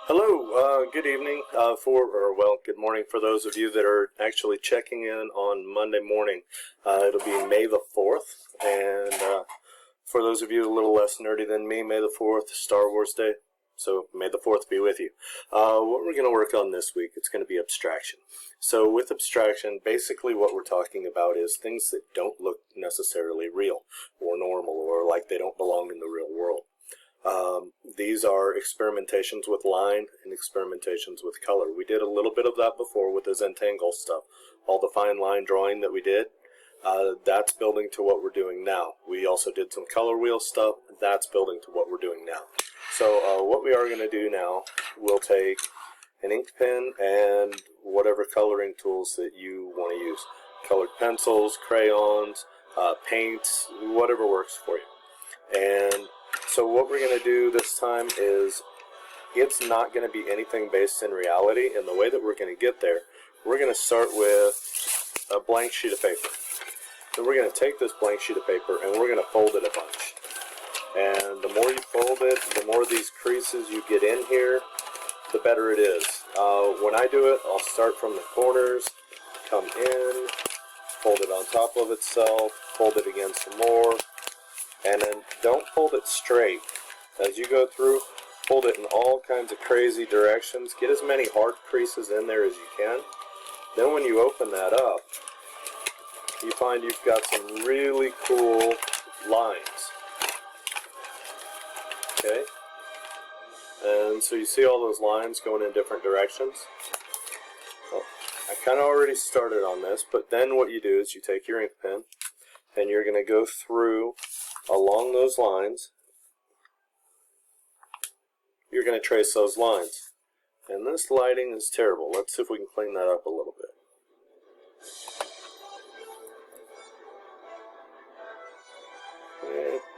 Hello, good evening, good morning for those of you that are actually checking in on Monday morning. It'll be May the 4th, and for those of you a little less nerdy than me, May the 4th, Star Wars Day, so May the 4th be with you. What we're going to work on this week, it's going to be abstraction. So with abstraction, basically what we're talking about is things that don't look necessarily real or normal or like they don't belong in the real world. These are experimentations with line and experimentations with color. We did a little bit of that before with the Zentangle stuff. All the fine line drawing that we did, that's building to what we're doing now. We also did some color wheel stuff. That's building to what we're doing now. So what we are going to do now, we'll take an ink pen and whatever coloring tools that you want to use. Colored pencils, crayons, paints, whatever works for you. And so what we're going to do this time is, it's not going to be anything based in reality, and the way that we're going to get there, we're going to start with a blank sheet of paper. Then we're going to take this blank sheet of paper and we're going to fold it a bunch. And the more you fold it, the more these creases you get in here, the better it is. When I do it, I'll start from the corners, come in, fold it on top of itself, fold it again some more. And then don't fold it straight. As you go through, fold it in all kinds of crazy directions. Get as many hard creases in there as you can. Then when you open that up, you find you've got some really cool lines. Okay? And so you see all those lines going in different directions. Well, I kind of already started on this, but then what you do is you take your ink pen and you're going to go through along those lines. You're going to trace those lines. And this lighting is terrible. Let's see if we can clean that up a little bit.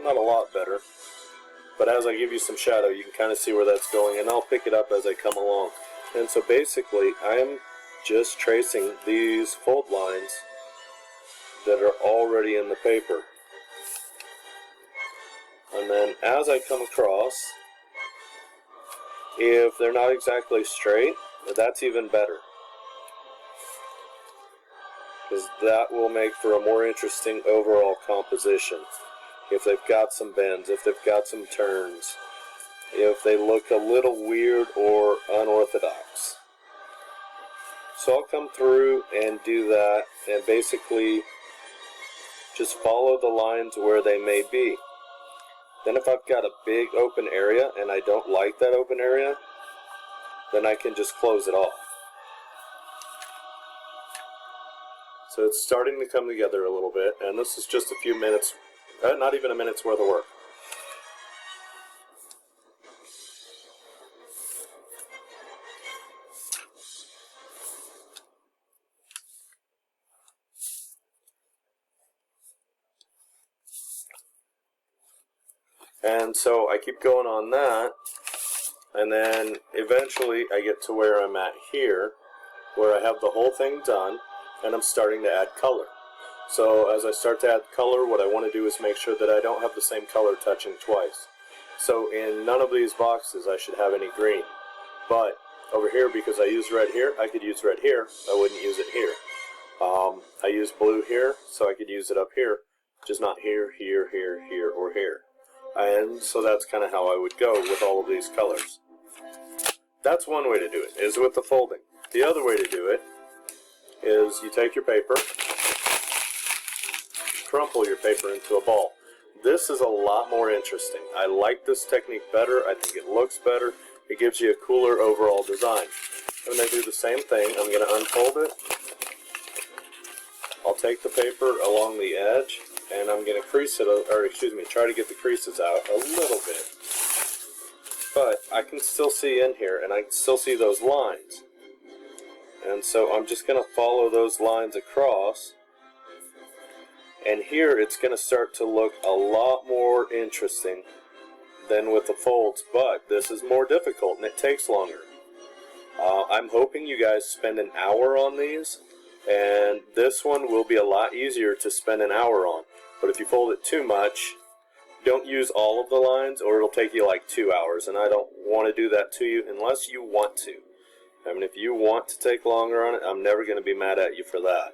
Not a lot better. But as I give you some shadow, you can kind of see where that's going, and I'll pick it up as I come along. And so basically, I'm just tracing these fold lines that are already in the paper. And then as I come across, if they're not exactly straight, that's even better, because that will make for a more interesting overall composition. If they've got some bends, if they've got some turns, if they look a little weird or unorthodox. So I'll come through and do that and basically just follow the lines where they may be. Then if I've got a big open area and I don't like that open area, then I can just close it off. So it's starting to come together a little bit, and this is just a few minutes, not even a minute's worth of work. And so I keep going on that, and then eventually I get to where I'm at here, where I have the whole thing done, and I'm starting to add color. So as I start to add color, what I want to do is make sure that I don't have the same color touching twice. So in none of these boxes I should have any green. But over here, because I use red here, I could use red here. I wouldn't use it here. I use blue here, so I could use it up here, just not here, here, here, here, or here. And so that's kind of how I would go with all of these colors. That's one way to do it, is with the folding. The other way to do it is you take your paper, crumple your paper into a ball. This is a lot more interesting. I like this technique better. I think it looks better. It gives you a cooler overall design. I'm going to do the same thing. I'm going to unfold it. I'll take the paper along the edge, and I'm going to crease it, or excuse me, try to get the creases out a little bit. But I can still see in here, and I can still see those lines. And so I'm just going to follow those lines across. And here it's going to start to look a lot more interesting than with the folds, but this is more difficult and it takes longer. I'm hoping you guys spend an hour on these, and this one will be a lot easier to spend an hour on. But if you fold it too much, don't use all of the lines or it'll take you like 2 hours, and I don't want to do that to you unless you want to. I mean, if you want to take longer on it, I'm never going to be mad at you for that.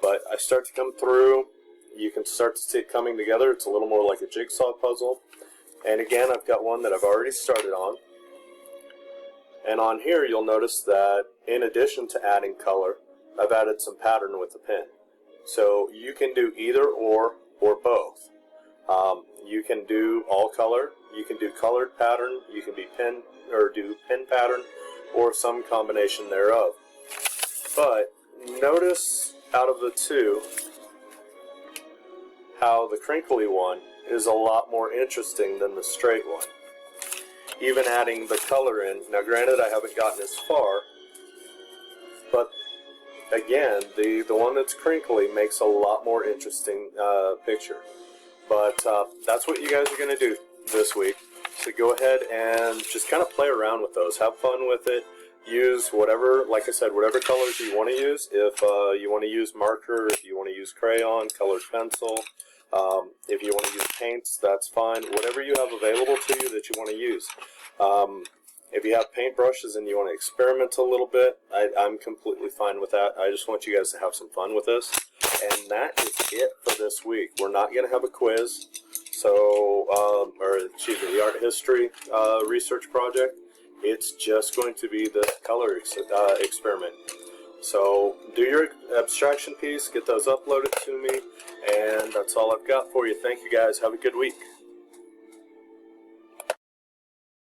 But I start to come through. You can start to see it coming together. It's a little more like a jigsaw puzzle. And again, I've got one that I've already started on. And on here, you'll notice that in addition to adding color, I've added some pattern with the pen. So you can do either or both. You can do all color, you can do colored pattern, you can do pen pattern, or some combination thereof. But notice out of the two how the crinkly one is a lot more interesting than the straight one. Even adding the color in. Now granted, I haven't gotten as far, but again, the one that's crinkly makes a lot more interesting picture. But that's what you guys are going to do this week. So go ahead and just kind of play around with those. Have fun with it. Use whatever, like I said, whatever colors you want to use. If you want to use marker, if you want to use crayon, colored pencil, if you want to use paints, that's fine. Whatever you have available to you that you want to use. If you have paintbrushes and you want to experiment a little bit, I'm completely fine with that. I just want you guys to have some fun with this. And that is it for this week. We're not going to have a quiz, so the art history research project. It's just going to be the color experiment. So do your abstraction piece, get those uploaded to me, and that's all I've got for you. Thank you guys. Have a good week.